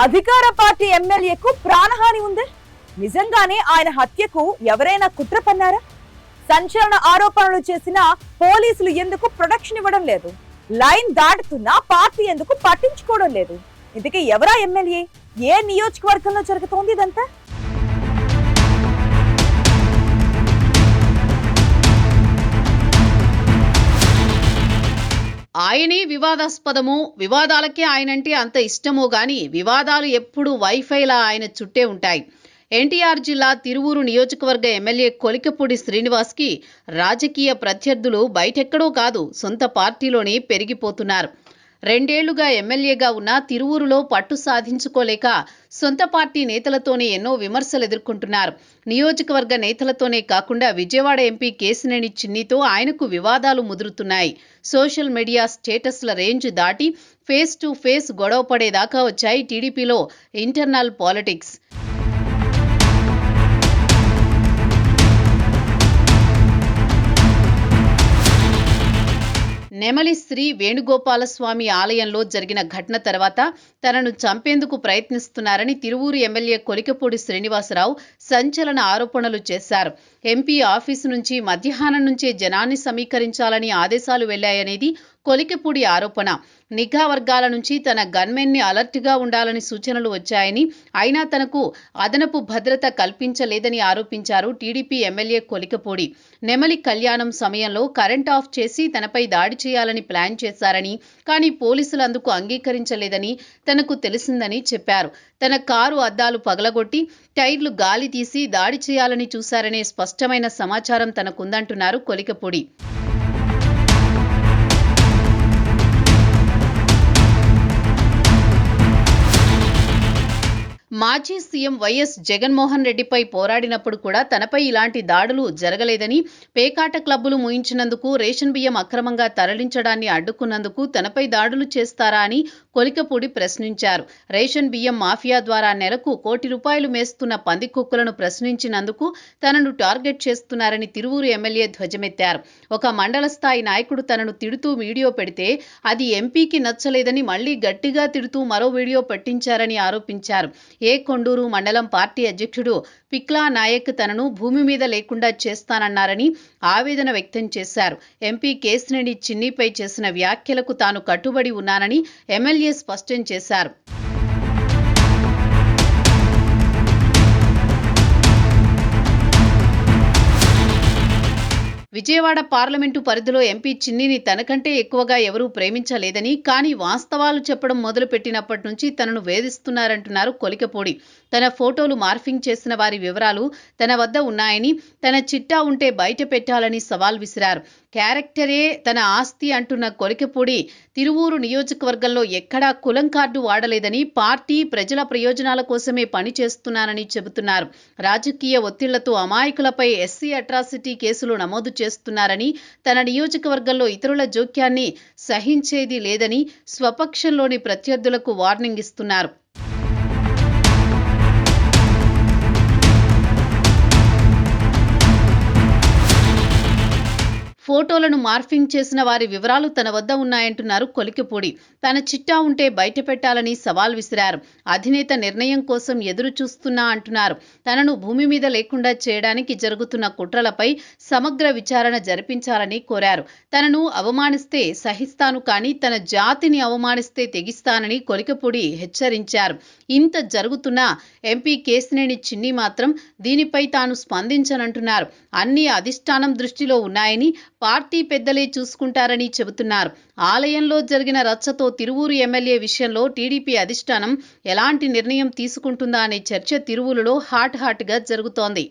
అధికార పార్టీ ఎమ్మెల్యేకు ప్రాణహాని ఉంది. నిజంగానే ఆయన హత్యకు ఎవరైనా కుట్ర పన్నారా? సంచలన ఆరోపణలు చేసిన పోలీసులు ఎందుకు ప్రొటెక్షన్ ఇవ్వడం లేదు? లైన్ దాటుతున్నా పార్టీ ఎందుకు పట్టించుకోవడం లేదు? ఇంతకీ ఎవరా ఎమ్మెల్యే? ఏ నియోజకవర్గంలో జరుగుతోంది ఇదంతా? ఆయనే వివాదాస్పదమో, వివాదాలకే ఆయనంటే అంత ఇష్టమో గాని వివాదాలు ఎప్పుడూ వైఫైలా ఆయన చుట్టే ఉంటాయి. ఎన్టీఆర్ జిల్లా తిరువూరు నియోజకవర్గ ఎమ్మెల్యే కొలికపూడి శ్రీనివాస్కి రాజకీయ ప్రత్యర్థులు బయటెక్కడో కాదు, సొంత పార్టీలోనే పెరిగిపోతున్నారు. 2 ఏళ్లుగా ఎమ్మెల్యేగా ఉన్న తిరువూరులో పట్టు సాధించుకోలేక సొంత పార్టీ నేతలతోనే ఎన్నో విమర్శలు ఎదుర్కొంటున్నారు. నియోజకవర్గ నేతలతోనే కాకుండా విజయవాడ ఎంపీ కేశినేని చిన్నితో ఆయనకు వివాదాలు ముదురుతున్నాయి. సోషల్ మీడియా స్టేటస్ల రేంజ్ దాటి ఫేస్ టు ఫేస్ గొడవ పడేదాకా వచ్చాయి టీడీపీలో ఇంటర్నల్ పాలిటిక్స్. నెమలి శ్రీ వేణుగోపాలస్వామి ఆలయంలో జరిగిన ఘటన తర్వాత తనను చంపేందుకు ప్రయత్నిస్తున్నారని తిరువూరు ఎమ్మెల్యే కొలికపూడి శ్రీనివాసరావు సంచలన ఆరోపణలు చేశారు. ఎంపీ ఆఫీసు నుంచి మధ్యాహ్నం నుంచే జనాన్ని సమీకరించాలని ఆదేశాలు వెళ్లాయనేది కొలికపూడి ఆరోపణ. నిఘా వర్గాల నుంచి తన గన్మెన్ని అలర్ట్గా ఉండాలని సూచనలు వచ్చాయని, అయినా తనకు అదనపు భద్రత కల్పించలేదని ఆరోపించారు టీడీపీ ఎమ్మెల్యే కొలికపూడి. నెమలి కళ్యాణం సమయంలో కరెంట్ ఆఫ్ చేసి తనపై దాడి చేయాలని ప్లాన్ చేశారని, కానీ పోలీసులు అందుకు అంగీకరించలేదని తనకు తెలిసిందని చెప్పారు. తన కారు అద్దాలు పగలగొట్టి టైర్లు గాలి తీసి దాడి చేయాలని చూశారనే స్పష్టమైన సమాచారం తనకుందంటున్నారు కొలికపూడి. మాజీ సీఎం వైఎస్ జగన్మోహన్ రెడ్డిపై పోరాడినప్పుడు కూడా తనపై ఇలాంటి దాడులు జరగలేదని, పేకాట క్లబ్బులు మూయించినందుకు, రేషన్ బియ్యం అక్రమంగా తరలించడాన్ని అడ్డుకున్నందుకు తనపై దాడులు చేస్తారా అని కొలికపూడి ప్రశ్నించారు. రేషన్ బియ్యం మాఫియా ద్వారా నెలకు ₹1 కోటి మేస్తున్న పందికొక్కులను ప్రశ్నించినందుకు తనను టార్గెట్ చేస్తున్నారని తిరువూరు ఎమ్మెల్యే ధ్వజమెత్తారు. ఒక మండల స్థాయి నాయకుడు తనను తిడుతూ వీడియో పెడితే అది ఎంపీకి నచ్చలేదని మళ్లీ గట్టిగా తిడుతూ మరో వీడియో పెట్టించారని ఆరోపించారు. కొండూరు మండలం పార్టీ అధ్యక్షుడు పిక్లా నాయక్ తనను భూమి మీద లేకుండా చేస్తానన్నారని ఆవేదన వ్యక్తం చేశారు. ఎంపీ కేశినేని చిన్నిపై చేసిన వ్యాఖ్యలకు తాను కట్టుబడి ఉన్నానని ఎమ్మెల్యే స్పష్టం చేశారు. విజయవాడ పార్లమెంటు పరిధిలో ఎంపీ చిన్నిని తనకంటే ఎక్కువగా ఎవరూ ప్రేమించలేదని, కానీ వాస్తవాలు చెప్పడం మొదలుపెట్టినప్పటి నుంచి తనను వేధిస్తున్నారంటున్నారు కొలికపూడి. తన ఫోటోలు మార్ఫింగ్ చేసిన వారి వివరాలు తన వద్ద ఉన్నాయని, తన చిట్టా ఉంటే బయట పెట్టాలని సవాల్ విసిరారు. క్యారెక్టరే తన ఆస్తి అంటున్న కొలికపూడి తిరువూరు నియోజకవర్గంలో ఎక్కడా కులం కార్డు వాడలేదని, పార్టీ ప్రజల ప్రయోజనాల కోసమే పనిచేస్తున్నానని చెబుతున్నారు. రాజకీయ ఒత్తిళ్లతో అమాయకులపై ఎస్సీ అట్రాసిటీ కేసులు నమోదు చేస్తున్నారని, తన నియోజకవర్గంలో ఇతరుల జోక్యాన్ని సహించేది లేదని స్వపక్షంలోని ప్రత్యర్థులకు వార్నింగ్ ఇస్తున్నారు. ఫోటోలను మార్ఫింగ్ చేసిన వారి వివరాలు తన వద్ద ఉన్నాయంటున్నారు కొలికపూడి. తన చిట్టా ఉంటే బయట పెట్టాలని సవాల్ విసిరారు. అధినేత నిర్ణయం కోసం ఎదురు చూస్తున్నా అంటున్నారు. తనను భూమి మీద లేకుండా చేయడానికి జరుగుతున్న కుట్రలపై సమగ్ర విచారణ జరిపించాలని కోరారు. తనను అవమానిస్తే సహిస్తాను, కానీ తన జాతిని అవమానిస్తే తెగిస్తానని కొలికపూడి హెచ్చరించారు. ఇంత జరుగుతున్నా ఎంపీ కేశినేని చిన్ని మాత్రం దీనిపై తాను స్పందించనంటున్నారు. అన్ని అధిష్టానం దృష్టిలో ఉన్నాయని, పార్టీ పెద్దలే చూసుకుంటారని చెబుతున్నారు. ఆలయంలో జరిగిన రచ్చతో తిరువూరు ఎమ్మెల్యే విషయంలో టీడీపీ అధిష్టానం ఎలాంటి నిర్ణయం తీసుకుంటుందా అనే చర్చ తిరువూరులో హాట్ గా జరుగుతోంది.